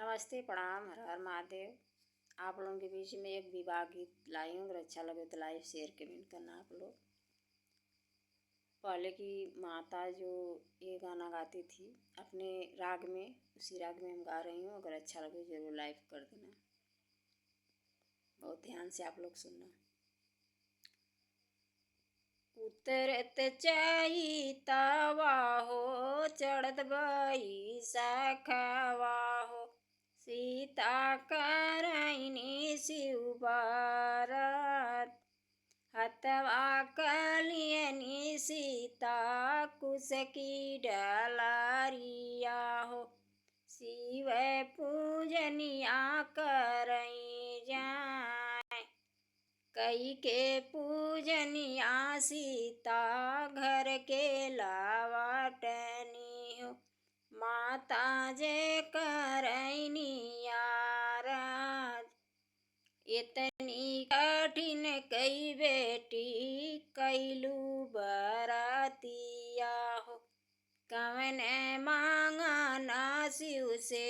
नमस्ते, प्रणाम, हर हर महादेव। आप लोगों के बीच में एक विवाह गीत लाई हूँ। अगर अच्छा लगे तो लाइव शेयर कमेंट करना आप लोग। पहले की माता जो ये गाना गाती थी अपने राग में, उसी राग में हम गा रही हूँ। अगर अच्छा लगे जरूर लाइव कर देना। बहुत ध्यान से आप लोग सुनना। उतरत चैतवा हो, चढ़त बैसाखवा हो, सीता करैनी शिव बरत, हथवा कलियनी सीता कुश की डलरिया हो, शिव पूजनिया करई जाए, कई के पूजनिया सीता घर के लावटनी हो, माता जे करैनी आराध, इतनी कठिन कई बेटी कैलू बरतिया हो, कवन मांगना शिव से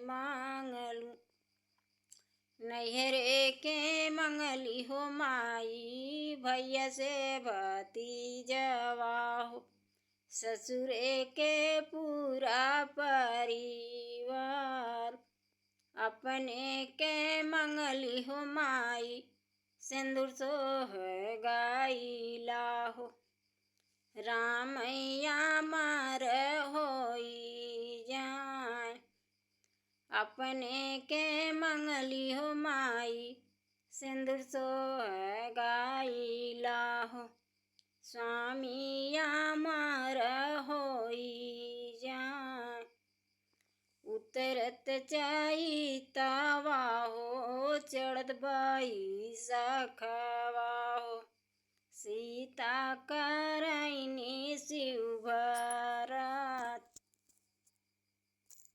मांगलू, नैहरे के मंगली हो माई, भैया से भतीजवा हो, ससुरे के पूरा परिवार, अपने के मंगली हो माई, सिंदूर सोह गाइला हो, रामैया मार होई जाए, अपने के मंगली हो माई, सिंदूर सोह गाइला हो, स्वामिया मार होई जाए, उतरत चैतवा हो, चढ़त बैसाखवा हो, सीता करैनी